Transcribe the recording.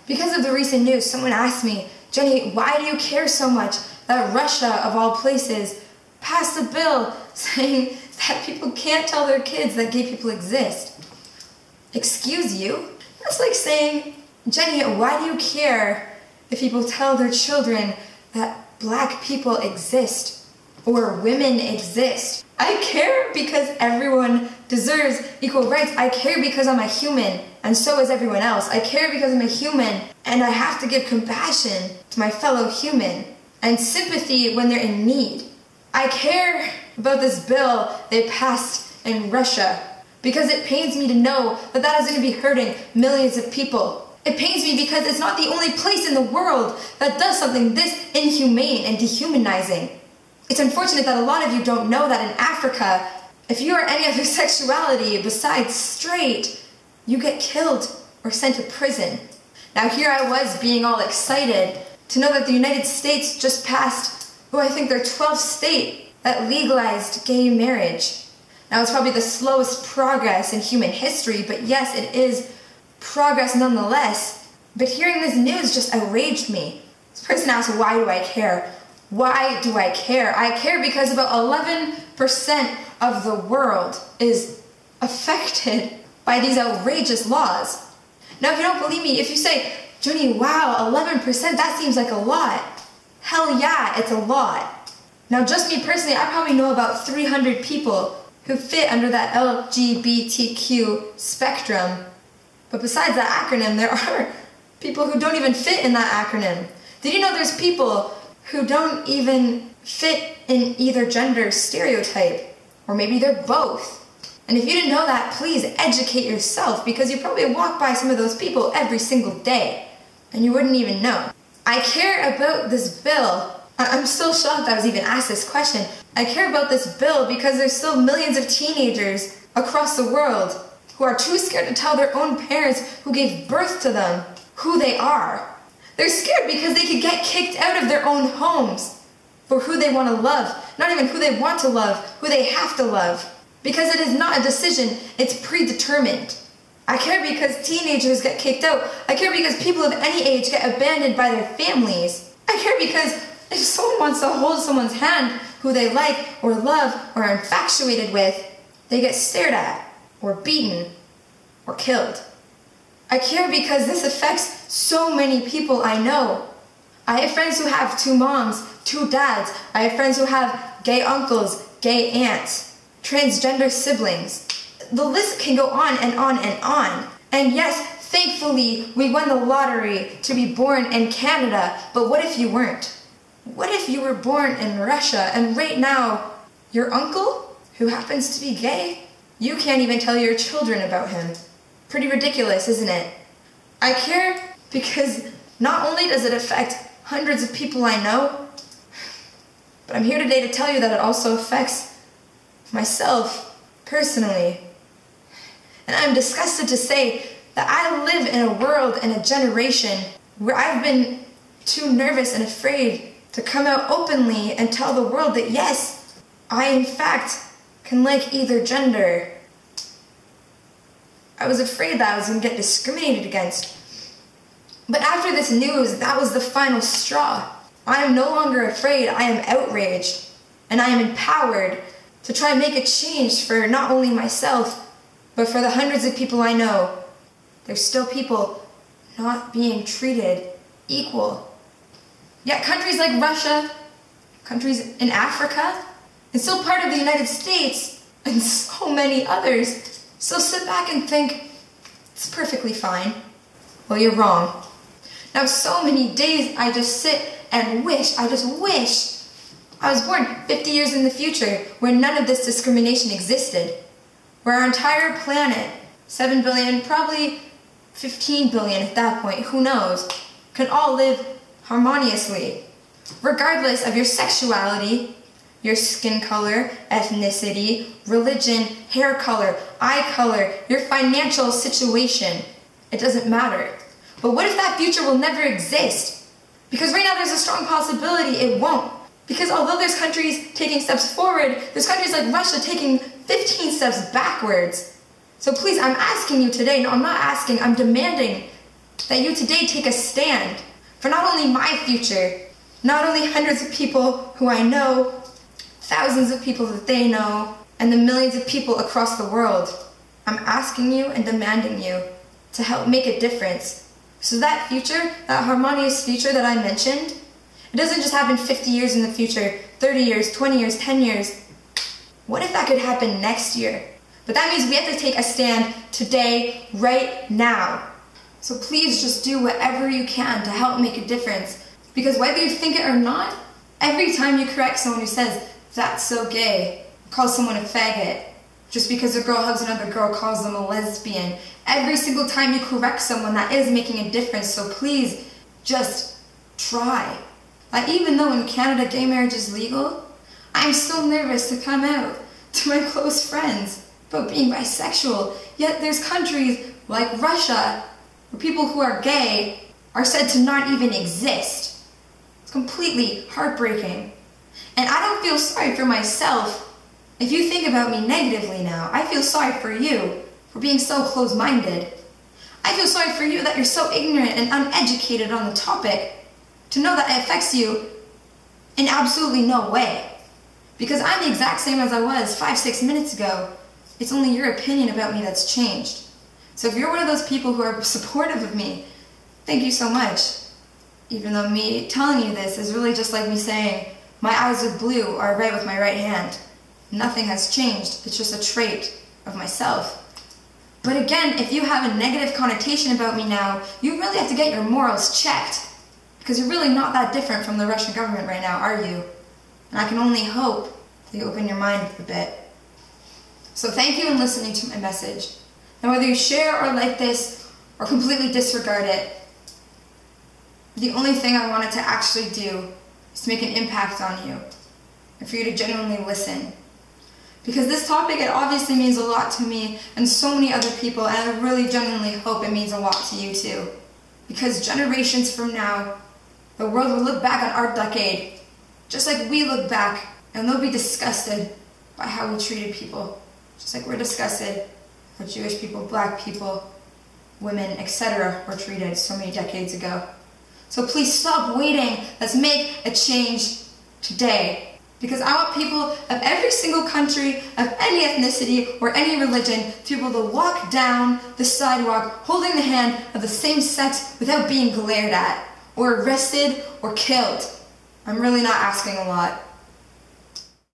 Because of the recent news, someone asked me, Jenny, why do you care so much that Russia, of all places, passed a bill saying that people can't tell their kids that gay people exist? Excuse you? That's like saying, Jenny, why do you care if people tell their children that black people exist or women exist? I care because everyone deserves equal rights. I care because I'm a human, and so is everyone else. I care because I'm a human, and I have to give compassion to my fellow human and sympathy when they're in need. I care about this bill they passed in Russia because it pains me to know that that is going to be hurting millions of people. It pains me because it's not the only place in the world that does something this inhumane and dehumanizing. It's unfortunate that a lot of you don't know that in Africa, if you are any other sexuality besides straight, you get killed or sent to prison. Now here I was being all excited to know that the United States just passed, I think their 12th state that legalized gay marriage. Now it's probably the slowest progress in human history, but yes, it is progress nonetheless. But hearing this news just outraged me. This person asked, why do I care? Why do I care? I care because about 11% of the world is affected by these outrageous laws. Now, if you don't believe me, if you say, Jenny, wow, 11%, that seems like a lot. Hell yeah, it's a lot. Now, just me personally, I probably know about 300 people who fit under that LGBTQ spectrum. But besides that acronym, there are people who don't even fit in that acronym. Did you know there's people who don't even fit in either gender stereotype? Or maybe they're both. And if you didn't know that, please educate yourself, because you probably walk by some of those people every single day and you wouldn't even know. I care about this bill. I'm still shocked I was even asked this question. I care about this bill because there's still millions of teenagers across the world who are too scared to tell their own parents who gave birth to them who they are. They're scared because they could get kicked out of their own homes for who they want to love. Not even who they want to love, who they have to love. Because it is not a decision, it's predetermined. I care because teenagers get kicked out. I care because people of any age get abandoned by their families. I care because if someone wants to hold someone's hand who they like or love or are infatuated with, they get stared at or beaten or killed. I care because this affects so many people I know. I have friends who have 2 moms, 2 dads. I have friends who have gay uncles, gay aunts, transgender siblings. The list can go on and on and on. And yes, thankfully, we won the lottery to be born in Canada, but what if you weren't? What if you were born in Russia and right now, your uncle, who happens to be gay, you can't even tell your children about him? Pretty ridiculous, isn't it? I care because not only does it affect hundreds of people I know, but I'm here today to tell you that it also affects myself personally. And I'm disgusted to say that I live in a world and a generation where I've been too nervous and afraid to come out openly and tell the world that yes, I in fact can like either gender. I was afraid that I was going to get discriminated against. But after this news, that was the final straw. I am no longer afraid, I am outraged, and I am empowered to try and make a change for not only myself, but for the hundreds of people I know. There's still people not being treated equal. Yet countries like Russia, countries in Africa, and still part of the United States, and so many others, still sit back and think, it's perfectly fine. Well, you're wrong. Now, so many days I just sit and wish, I just wish I was born 50 years in the future where none of this discrimination existed. Where our entire planet, 7 billion, probably 15 billion at that point, who knows, can all live harmoniously. Regardless of your sexuality, your skin color, ethnicity, religion, hair color, eye color, your financial situation. It doesn't matter. But what if that future will never exist? Because right now there's a strong possibility it won't. Because although there's countries taking steps forward, there's countries like Russia taking 15 steps backwards. So please, I'm asking you today, no, I'm not asking, I'm demanding that you today take a stand for not only my future, not only hundreds of people who I know, thousands of people that they know, and the millions of people across the world. I'm asking you and demanding you to help make a difference. So that future, that harmonious future that I mentioned, it doesn't just happen 50 years in the future, 30 years, 20 years, 10 years. What if that could happen next year? But that means we have to take a stand today, right now. So please just do whatever you can to help make a difference. Because whether you think it or not, every time you correct someone who says, "That's so gay," calls someone a faggot, just because a girl hugs another girl, calls them a lesbian, every single time you correct someone, that is making a difference. So please, just try. Like, even though in Canada gay marriage is legal, I'm still nervous to come out to my close friends about being bisexual. Yet there's countries like Russia where people who are gay are said to not even exist. It's completely heartbreaking. And I don't feel sorry for myself. If you think about me negatively now, I feel sorry for you for being so close-minded. I feel sorry for you that you're so ignorant and uneducated on the topic to know that it affects you in absolutely no way. Because I'm the exact same as I was 5-6 minutes ago. It's only your opinion about me that's changed. So if you're one of those people who are supportive of me, thank you so much. Even though me telling you this is really just like me saying, my eyes are blue or I write with my right hand. Nothing has changed. It's just a trait of myself. But again, if you have a negative connotation about me now, you really have to get your morals checked. Because you're really not that different from the Russian government right now, are you? And I can only hope that you open your mind a bit. So thank you for listening to my message. And whether you share or like this or completely disregard it, the only thing I wanted to actually do is to make an impact on you and for you to genuinely listen. Because this topic, it obviously means a lot to me and so many other people, and I really genuinely hope it means a lot to you too. Because generations from now, the world will look back on our decade just like we look back, and they'll be disgusted by how we treated people. Just like we're disgusted how Jewish people, black people, women, etc. were treated so many decades ago. So please stop waiting. Let's make a change today. Because I want people of every single country, of any ethnicity or any religion to be able to walk down the sidewalk holding the hand of the same sex without being glared at or arrested or killed. I'm really not asking a lot.